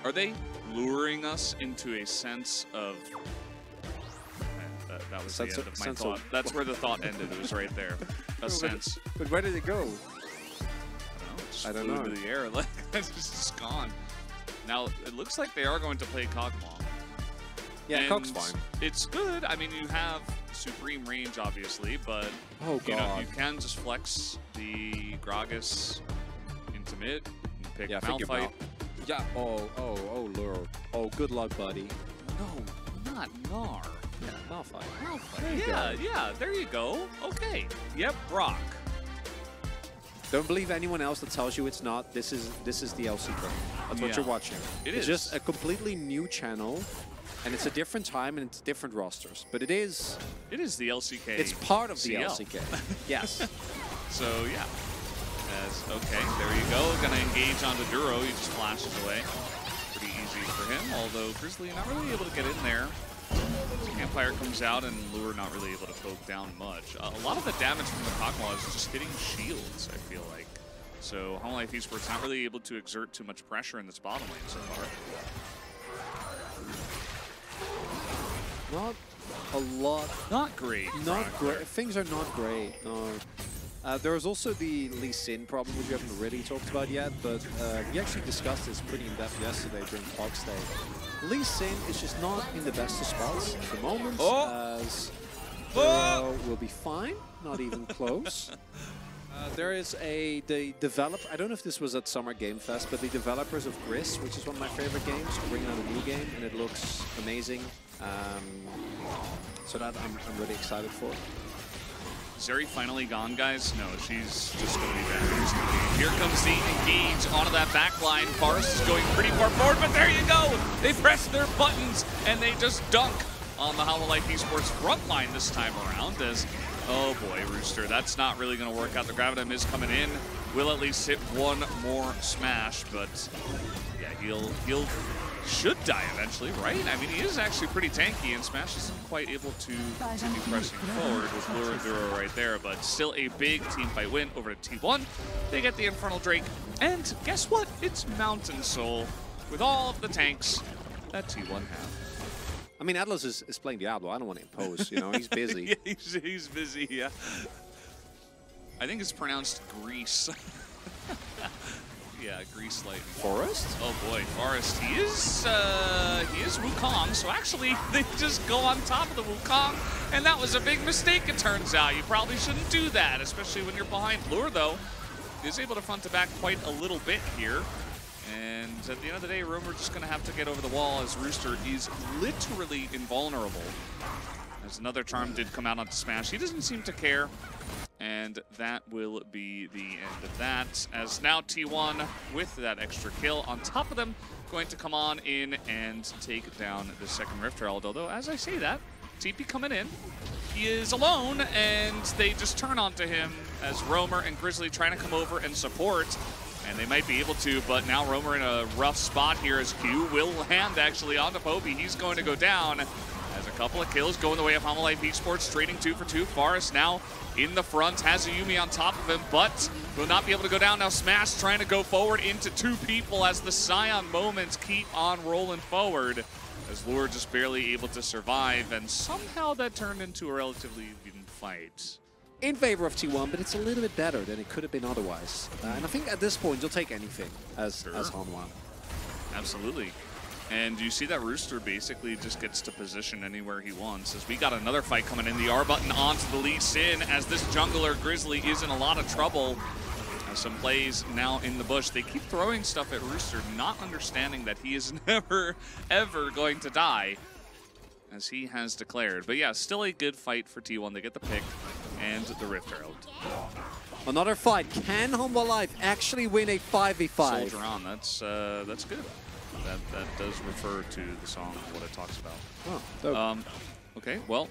Are they luring us into a sense of... That was the end of my thought. That's where the thought ended. It was right there. A sense. But where did it go? I don't know. Into the air. Like, it's just gone. Now, it looks like they are going to play Kog'Maw. Yeah, Kog's fine. It's good. I mean, you have supreme range, obviously, but you know, you can just flex the Gragas into mid and pick Malphite. Yeah, oh, Lure. Oh, good luck, buddy. No, not Gnar. Yeah, Malphite. Yeah, there you go. Okay. Yep, Brock. Don't believe anyone else that tells you it's not. This is the LCK. That's what you're watching. It's just a completely new channel, and it's a different time and it's different rosters. But it is the LCK. It's part of CL. the LCK. Yes. So yeah. Okay, there you go. Gonna engage onto Duro. He just flashes away. Pretty easy for him. Although Grizzly not really able to get in there. Campfire comes out and Lure not really able to poke down much. A lot of the damage from the Kog'Maw is just hitting shields, I feel like. So Hololive Esports not really able to exert too much pressure in this bottom lane so far. Not a lot. Not great. Not great. Things are not great. No. There was also the Lee Sin problem, which we haven't really talked about yet, but we actually discussed this pretty in depth yesterday during Talks Day. Lee Sin is just not in the best of spots at the moment, as will be fine, not even close. There is the developer, I don't know if this was at Summer Game Fest, but the developers of Gris, which is one of my favorite games, are bringing out a new game, and it looks amazing. So that I'm really excited for. Is Zeri finally gone, guys? No, she's just going to be back. Here comes the engage onto that back line. Forest is going pretty far forward, but there you go! They press their buttons, and they just dunk on the Hololive Esports front line this time around as, oh boy, Rooster, that's not really going to work out. The Gravitum is coming in. Will at least hit one more smash, but yeah, he'll should die eventually, right? I mean, he is actually pretty tanky, and Smash isn't quite able to continue pressing forward with Lure and Duro right there, but still a big team fight win over to T1. They get the Infernal Drake, and guess what? It's Mountain Soul with all of the tanks that T1 have. I mean, Atlas is playing Diablo. I don't want to impose, you know, he's busy. Yeah, he's busy, yeah. I think it's pronounced Grease. Yeah, Grease Lightning. Forest? Oh boy, Forest. He is Wukong, so actually they just go on top of the Wukong, and that was a big mistake, it turns out. You probably shouldn't do that, especially when you're behind. Lure, though, is able to front to back quite a little bit here. And at the end of the day, Romer just going to have to get over the wall as Rooster is literally invulnerable. As another charm did come out onto Smash. He doesn't seem to care. And that will be the end of that, as now T1 with that extra kill on top of them going to come on in and take down the second Rift Herald. Although, as I say that, TP coming in, he is alone, and they just turn onto him as Romer and Grizzly trying to come over and support. And they might be able to, but now Romer in a rough spot here as Q will hand actually onto Poby. He's going to go down as a couple of kills going the way of Hololive Esports, trading 2 for 2. Forest now in the front, has a Yuumi on top of him, but will not be able to go down. Now Smash trying to go forward into 2 people as the Scion moments keep on rolling forward, as Lure just barely able to survive, and somehow that turned into a relatively even fight. In favor of T1, but it's a little bit better than it could have been otherwise. And I think at this point, you'll take anything as Hanwha. Absolutely. And you see that Rooster basically just gets to position anywhere he wants, as we got another fight coming in. The R button onto the Lee Sin, as this jungler Grizzly is in a lot of trouble. Some plays now in the bush. They keep throwing stuff at Rooster, not understanding that he is never, ever going to die, as he has declared. But yeah, still a good fight for T1. They get the pick and the Rift Herald. Another fight. Can Hololive actually win a 5v5? Soldier on. That's good. That does refer to the song, what it talks about. Oh, dope. Okay, well,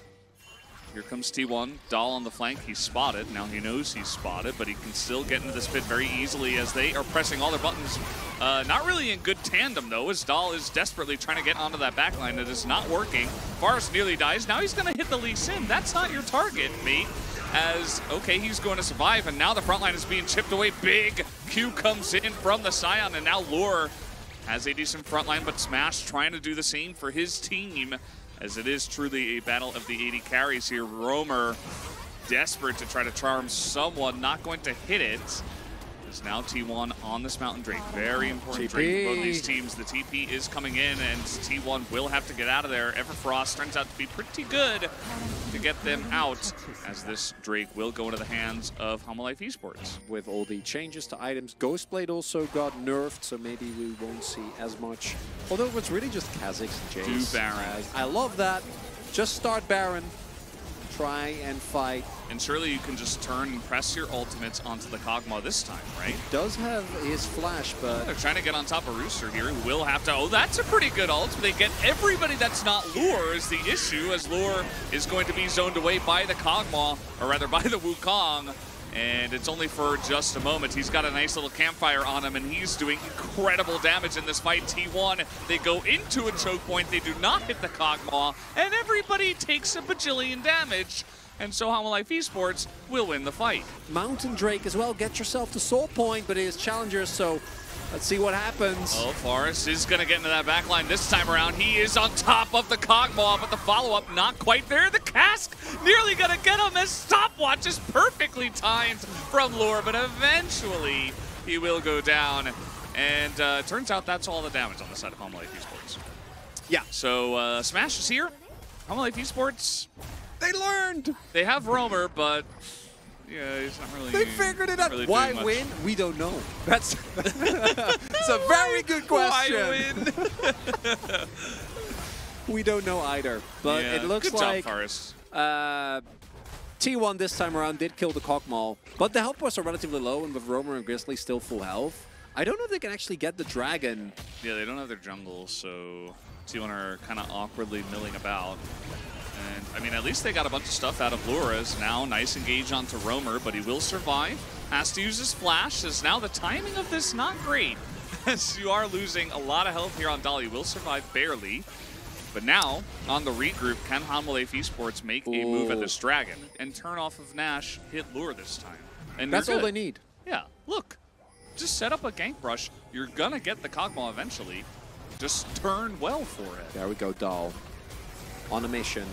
here comes T1. Dahl on the flank, he's spotted. Now he knows he's spotted, but he can still get into this pit very easily as they are pressing all their buttons. Not really in good tandem, though, as Dahl is desperately trying to get onto that backline. It is not working. Forest nearly dies. Now he's going to hit the Lee Sin. That's not your target, mate. As, okay, he's going to survive, and now the front line is being chipped away. Big Q comes in from the Scion, and now Lure has a decent front line, but Smash trying to do the same for his team, as it is truly a battle of the 80 carries here. Roamer desperate to try to charm someone, not going to hit it. Is now T1 on this Mountain Drake. Very important Drake for both these teams. The TP is coming in, and T1 will have to get out of there. Everfrost turns out to be pretty good to get them out, as this Drake will go into the hands of Homolife Esports. With all the changes to items, Ghostblade also got nerfed, so maybe we won't see as much. Although it's really just Kha'Zix and Jace. Do Baron. I love that. Just start Baron. Try and fight. And surely you can just turn and press your ultimates onto the Kog'Maw this time, right? He does have his flash, but... They're trying to get on top of Rooster here. He will have to... Oh, that's a pretty good ult. They get everybody that's not Lure is the issue, as Lure is going to be zoned away by the Kog'Maw, or rather by the Wukong. And it's only for just a moment. He's got a nice little campfire on him, and he's doing incredible damage in this fight. T1, they go into a choke point. They do not hit the Kog'Maw, and everybody takes a bajillion damage. And so Homolife Esports will win the fight. Mountain Drake as well. Get yourself to Soul Point, but it is Challenger, so let's see what happens. Oh, Forrest is going to get into that backline this time around. He is on top of the Kog'Maw, but the follow-up not quite there. The cask nearly going to get him as stopwatch is perfectly timed from Lure, but eventually he will go down. And turns out that's all the damage on the side of Homolife Esports. Yeah. So Smash is here. Homolife Esports, they learned. They have Roamer, but yeah, he's not really. They figured it out. Really Why win? We don't know. That's it's a very good question. Why win? We don't know either. But yeah, it looks good like job, Forrest. T1 this time around did kill the Kog'Maw, but the health bars are relatively low, and with Roamer and Grizzly still full health, I don't know if they can actually get the dragon. Yeah, they don't have their jungle, so T1 are kind of awkwardly milling about. And, I mean, at least they got a bunch of stuff out of Lura's. Now, nice engage onto Roamer, but he will survive. Has to use his flash, as now the timing of this not great. As you are losing a lot of health here on Dolly. Will survive barely. But now, on the regroup, can Homolife Esports make a move at this dragon and turn off of Nash, hit Lure this time? And that's all they need. Yeah, look. Just set up a gank brush. You're going to get the Kog'Maw eventually. Just turn well for it. There we go, Dahl. On a mission.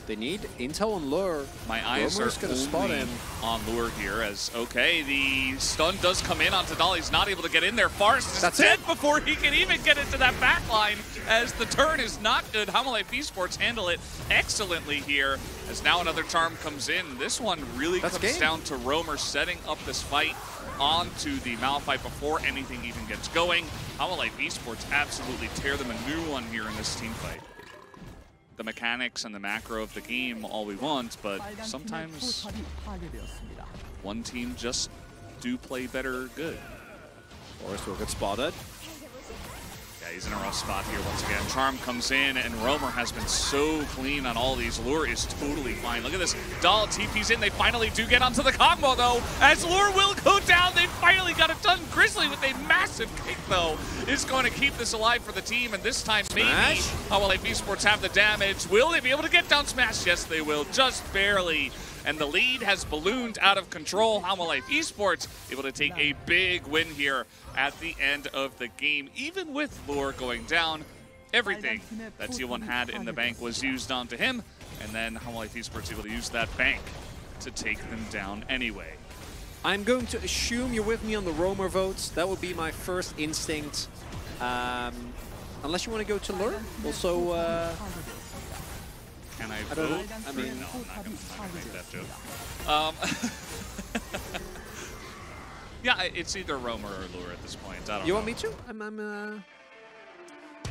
They need intel on Lure. My eyes are gonna spot him on Lure here, as, okay, the stun does come in onto Dahl. He's not able to get in there. Forrest is dead before he can even get into that backline, as the turn is not good. Homolife Esports handle it excellently here, as now another charm comes in. This one really comes down to Roamer setting up this fight onto the Malphite before anything even gets going. Homolife Esports absolutely tear them a new one here in this team fight. The mechanics and the macro of the game all we want, but sometimes one team just do play better good. Forrest will get spotted. Yeah, he's in a rough spot here once again. Charm comes in, and Roamer has been so clean on all these. Lure is totally fine. Look at this. Dahl TP's in. They finally do get onto the Kog'Maw, though, as Lure will go down. They finally got it done. Grizzly with a massive kick, though, is going to keep this alive for the team, and this time maybe Homolife Esports have the damage. Will they be able to get down Smash? Yes, they will, just barely. And the lead has ballooned out of control. Homolife Esports able to take a big win here at the end of the game. Even with Lure going down, everything that T1 had in the bank was used onto him, and then Homolife Esports able to use that bank to take them down anyway. I'm going to assume you're with me on the Roamer votes. That would be my first instinct. Unless you want to go to Lure. Also, can I vote? don't know. I mean, no, I'm not gonna make that joke. Yeah, it's either Roamer or Lure at this point. I don't know. You want me to?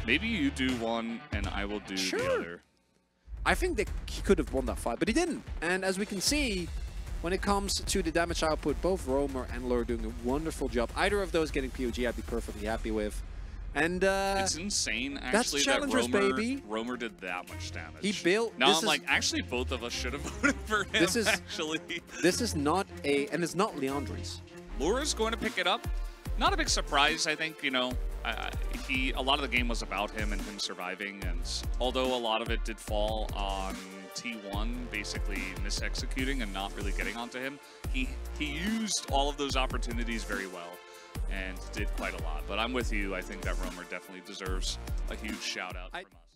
Maybe you do one and I will do the other. I think that he could have won that fight, but he didn't. And as we can see, when it comes to the damage output, both Roamer and Lure doing a wonderful job. Either of those getting POG, I'd be perfectly happy with. And it's insane, actually, that Roamer did that much damage. He built. Now I'm like, actually, both of us should have voted for him. This is actually. This is not a, and it's not Leandri's. Lure is going to pick it up. Not a big surprise, I think. You know, a lot of the game was about him and him surviving, and although a lot of it did fall on T1 basically misexecuting and not really getting onto him, he used all of those opportunities very well. and did quite a lot. But I'm with you. I think that Roamer definitely deserves a huge shout out from us.